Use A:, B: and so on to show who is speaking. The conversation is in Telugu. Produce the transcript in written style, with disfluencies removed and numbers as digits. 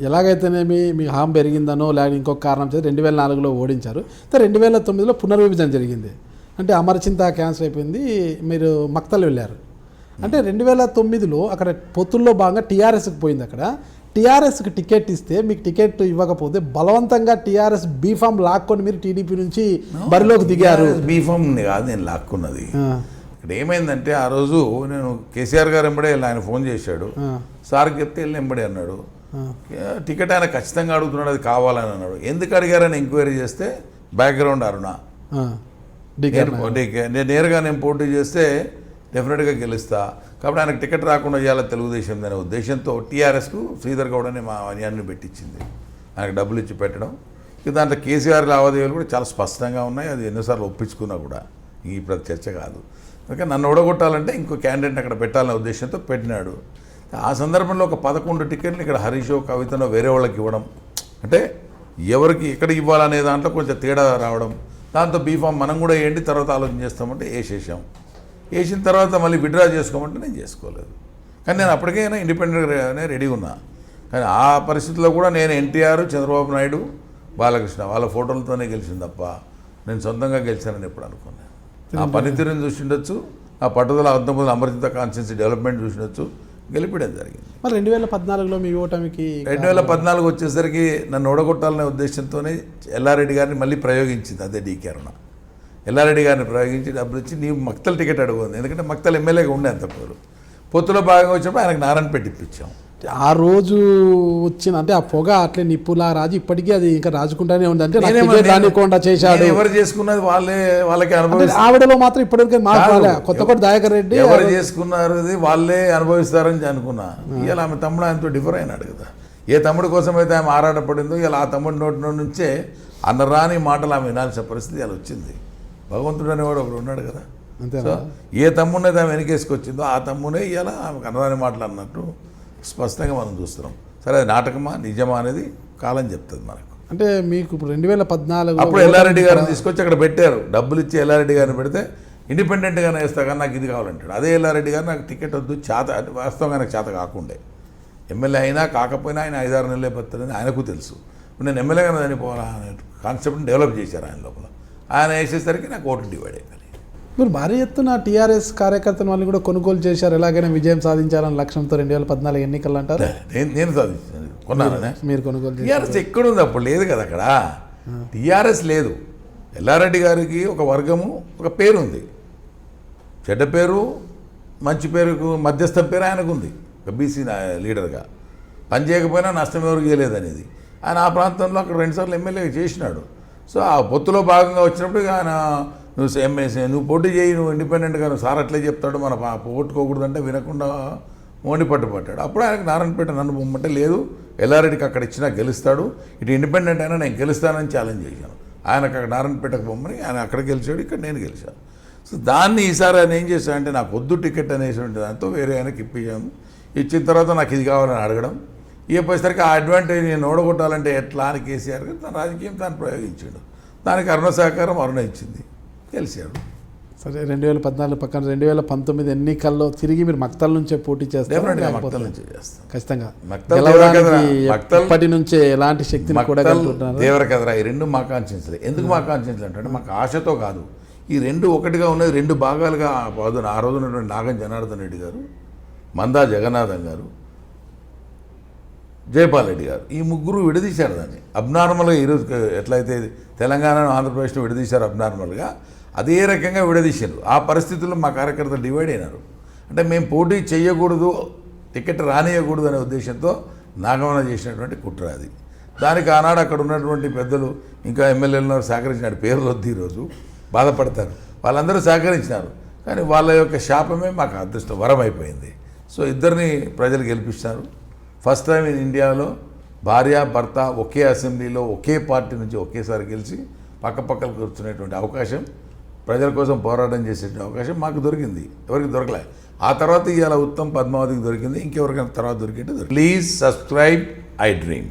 A: ఎలాగైతేనేమి మీ హామ్ పెరిగిందనో లేకపోతే ఇంకొక కారణం చేసి 2004లో ఓడించారు. 2009లో పునర్విభజన జరిగింది. అంటే అమరచింత క్యాన్సర్ అయిపోయింది, మీరు మక్తల్ వెళ్ళారు. అంటే 2009లో అక్కడ పొత్తుల్లో భాగంగా టీఆర్ఎస్కి పోయింది. అక్కడ టీఆర్ఎస్కి టికెట్ ఇస్తే మీకు టికెట్ ఇవ్వకపోతే బలవంతంగా టీఆర్ఎస్ బీఫామ్ లాక్కొని మీరు టీడీపీ నుంచి బరిలోకి దిగారు.
B: బీఫామ్ కాదు నేను లాక్కున్నది. ఇక్కడ ఏమైందంటే ఆ రోజు నేను కేసీఆర్ గారు ఎంబడే ఆయన ఫోన్ చేశాడు, సార్కి చెప్తే వెళ్ళి ఎంబడే అన్నాడు. టికెట్ ఆయన ఖచ్చితంగా అడుగుతున్నాడు, అది కావాలని అన్నాడు. ఎందుకు అడిగారని ఎంక్వైరీ చేస్తే బ్యాక్గ్రౌండ్ అరుణ నేను నేరుగా నేను పోటీ చేస్తే డెఫినెట్గా గెలుస్తా కాబట్టి ఆయనకు టికెట్ రాకుండా చేయాలి తెలుగుదేశం అనే ఉద్దేశంతో టీఆర్ఎస్కు శ్రీధర్ గౌడ్ అనే మా అన్యాన్ని పెట్టించింది. ఆయనకు డబ్బులు ఇచ్చి పెట్టడం. ఇక దాంట్లో కేసీఆర్ లావాదేవీలు కూడా చాలా స్పష్టంగా ఉన్నాయి. అది ఎన్నోసార్లు ఒప్పించుకున్నా కూడా ఇప్పుడు అది చర్చ కాదు. అందుకే నన్ను ఓడగొట్టాలంటే ఇంకో క్యాండిడేట్ అక్కడ పెట్టాలనే ఉద్దేశంతో పెట్టినాడు. ఆ సందర్భంలో ఒక 11 టికెట్లు ఇక్కడ హరీషో కవితనో వేరే వాళ్ళకి ఇవ్వడం, అంటే ఎవరికి ఎక్కడ ఇవ్వాలనే దాంట్లో కొంచెం తేడా రావడం, దాంతో బీఫామ్ మనం కూడా ఏంటి తర్వాత ఆలోచన చేస్తామంటే వేసేసాం. వేసిన తర్వాత మళ్ళీ విత్డ్రా చేసుకోమంటే నేను చేసుకోలేదు. కానీ నేను అప్పటికైనా ఇండిపెండెంట్గానే రెడీగా ఉన్నా. కానీ ఆ పరిస్థితిలో కూడా నేను ఎన్టీఆర్, చంద్రబాబు నాయుడు, బాలకృష్ణ వాళ్ళ ఫోటోలతోనే గెలిచింది తప్ప నేను సొంతంగా గెలిచానని ఎప్పుడు అనుకున్నాను. ఆ పనితీరుని చూసిండొచ్చు, ఆ పట్టుదల 19 అమరచింత కాన్స్టిట్యున్సీ డెవలప్మెంట్ చూసిండొచ్చు, గెలిపడం జరిగింది.
A: మరి 2014లో మీ ఓటమికి
B: 2014 వచ్చేసరికి నన్ను ఓడగొట్టాలనే ఉద్దేశంతోనే ఎల్లారెడ్డి గారిని మళ్ళీ ప్రయోగించింది. అదే డీకే అరుణ ఎల్లారెడ్డి గారిని ప్రయోగించి డబ్బులు ఇచ్చి నీవు మక్తల్ టికెట్ అడుగుంది. ఎందుకంటే మక్తల్ ఎమ్మెల్యేగా ఉండే అంత పేరు. పొత్తులో భాగంగా వచ్చినప్పుడు ఆయనకు నారాయణపేట ఇప్పించాం.
A: ఆ రోజు వచ్చిన అంటే ఆ పొగ అట్లే నిప్పులా రాజు ఇప్పటికీ అది ఇంకా రాజుకుంటానే ఉంది. అంటే రానికుండా చేశాడు.
B: ఎవరు చేసుకున్నది వాళ్ళకే అనుభవిస్తారు.
A: ఆవిడలో మాత్రం ఇప్పటివరకు కొత్త దయాకర్ రెడ్డి
B: ఎవరు చేసుకున్నారు వాళ్ళే అనుభవిస్తారని అనుకున్నా. ఇవాళ ఆమె తమ్ముడు ఆయనతో డిఫర్ అయినాడు కదా. ఏ తమ్ముడి కోసం అయితే ఆమె ఆరాటపడిందో ఇలా ఆ తమ్ముడి నోటి నుంచే అన్నరాని మాటలు ఆమె వినాల్సిన పరిస్థితి అలా వచ్చింది. భగవంతుడు అనేవాడు ఒకడు ఉన్నాడు కదా. సో ఏ తమ్ముడినైతే ఆమె వెనకేసుకొచ్చిందో ఆ తమ్ముడే ఇలా ఆమెకు అన్నరాని మాటలు అన్నట్టు స్పష్టంగా మనం చూస్తున్నాం. సరే అది నాటకమా నిజమా అనేది కాలం చెప్తుంది మనకు.
A: అంటే మీకు ఇప్పుడు 2014
B: అప్పుడు ఎల్లారెడ్డి గారిని తీసుకొచ్చి అక్కడ పెట్టారు. డబ్బులు ఇచ్చి ఎల్లారెడ్డి గారిని పెడితే ఇండిపెండెంట్గానే వేస్తా కానీ నాకు ఇది కావాలంటాడు. అదే ఎల్లారెడ్డి గారు నాకు టికెట్ వద్దు, చేత వాస్తవంగా నాకు చేత కాకుండే. ఎమ్మెల్యే అయినా కాకపోయినా ఆయన 5-6 నెలలే పడుతుందని ఆయనకు తెలుసు. నేను ఎమ్మెల్యేగానే చనిపోవాలా అనే కాన్సెప్ట్ని డెవలప్ చేశారు ఆయన లోపల. ఆయన వేసేసరికి నాకు ఓట్లు డివైడ్ అయిపోయింది.
A: మీరు భారీ ఎత్తున టీఆర్ఎస్ కార్యకర్తల వాళ్ళని కూడా కొనుగోలు చేశారు. ఎలాగైనా విజయం సాధించాలని లక్ష్యంతో 2014 ఎన్నికలు అంటారు.
B: నేను సాధించాను, కొన్నానే.
A: మీరు కొనుగోలు
B: టీఆర్ఎస్ ఎక్కడుంది? అప్పుడు లేదు కదా అక్కడ. టీఆర్ఎస్ లేదు. ఎల్లారెడ్డి గారికి ఒక వర్గము, ఒక పేరు ఉంది. చెడ్డ పేరు, మంచి పేరుకు మధ్యస్థ పేరు ఆయనకు ఉంది. ఒక బీసీ లీడర్గా పని చేయకపోయినా నష్టం ఎవరు చేయలేదనేది. ఆయన ఆ ప్రాంతంలో అక్కడ 2 సార్లు ఎమ్మెల్యే చేసినాడు. సో ఆ పొత్తులో భాగంగా వచ్చినప్పుడు ఆయన నువ్వు పోటీ చేయి, నువ్వు ఇండిపెండెంట్గా నువ్వు సార్ అట్లే చెప్తాడు, మన ఓట్టుకోకూడదంటే వినకుండా మోని పట్టుపట్టాడు. అప్పుడు ఆయనకు నారాయణపేట నన్ను పొమ్మంటే లేదు, ఎల్లారెడ్డికి అక్కడ ఇచ్చినా గెలుస్తాడు, ఇటు ఇండిపెండెంట్ అయినా నేను గెలుస్తానని ఛాలెంజ్ చేశాను. ఆయనకు అక్కడ నారాయణపేటకు పొమ్మని ఆయన అక్కడ గెలిచాడు, ఇక్కడ నేను గెలిచాను. సో దాన్ని ఈసారి ఆయన ఏం చేశానంటే నాకు వద్దు టికెట్ అనేటువంటి దాంతో వేరే ఆయనకి ఇప్పించాను. ఇచ్చిన తర్వాత నాకు ఇది కావాలని అడగడం, ఇవ్వపోయేసరికి ఆ అడ్వాంటేజ్ నేను ఓడగొట్టాలంటే ఎట్లా అని కేసీఆర్ గారు తన రాజకీయం తాను ప్రయోగించాడు. దానికి అరుణ సహకారం అరుణ ఇచ్చింది, గెలిచాడు.
A: సరే 2014 పక్కన 2019 ఎన్నికల్లో తిరిగి మీరు మక్తల్ నుంచే పోటీ చేస్తారు.
B: మక్తల్ నుంచే చేస్తాం
A: ఖచ్చితంగా.
B: ఇప్పటి
A: నుంచే ఎలాంటి శక్తిని కూడా
B: దేవరకదరా ఈ 2 మా కాన్షియన్స్లే. ఎందుకు మా కాన్షియన్స్లు అంటే మాకు ఆశతో కాదు, ఈ 2 ఒకటిగా ఉన్నది 2 భాగాలుగా ఆ రోజు ఉన్నటువంటి నాగం జనార్దన్ రెడ్డి గారు, మందా జగన్నాథం గారు, జైపాల్ రెడ్డి గారు, ఈ ముగ్గురు విడదీశారు దాన్ని. అబ్నార్మల్గా ఈరోజు ఎట్లయితే తెలంగాణను ఆంధ్రప్రదేశ్ను విడదీశారు అబ్నార్మల్గా, అదే రకంగా విడదీశారు. ఆ పరిస్థితుల్లో మా కార్యకర్తలు డివైడ్ అయినారు. అంటే మేము పోటీ చేయకూడదు, టికెట్ రానియకూడదు అనే ఉద్దేశంతో నాగమన చేసినటువంటి కుట్ర అది. దానికి ఆనాడు అక్కడ ఉన్నటువంటి పెద్దలు ఇంకా ఎమ్మెల్యేలను సహకరించినాడు, పేర్లు వద్దు ఈరోజు బాధపడతారు, వాళ్ళందరూ సహకరించినారు. కానీ వాళ్ళ యొక్క శాపమే మాకు అదృష్టం వరం అయిపోయింది. సో ఇద్దరిని ప్రజలు గెలిపిస్తారు. ఫస్ట్ టైం ఇన్ ఇండియాలో భార్య భర్త ఒకే అసెంబ్లీలో ఒకే పార్టీ నుంచి ఒకేసారి గెలిచి పక్కపక్కలు కూర్చునేటువంటి అవకాశం, ప్రజల కోసం పోరాటం చేసే అవకాశం మాకు దొరికింది. ఎవరికి దొరకలే. ఆ తర్వాత ఇవాళ ఉత్తమ్ పద్మావతికి దొరికింది, ఇంకెవరికైనా తర్వాత దొరికింటే. Please subscribe I dream.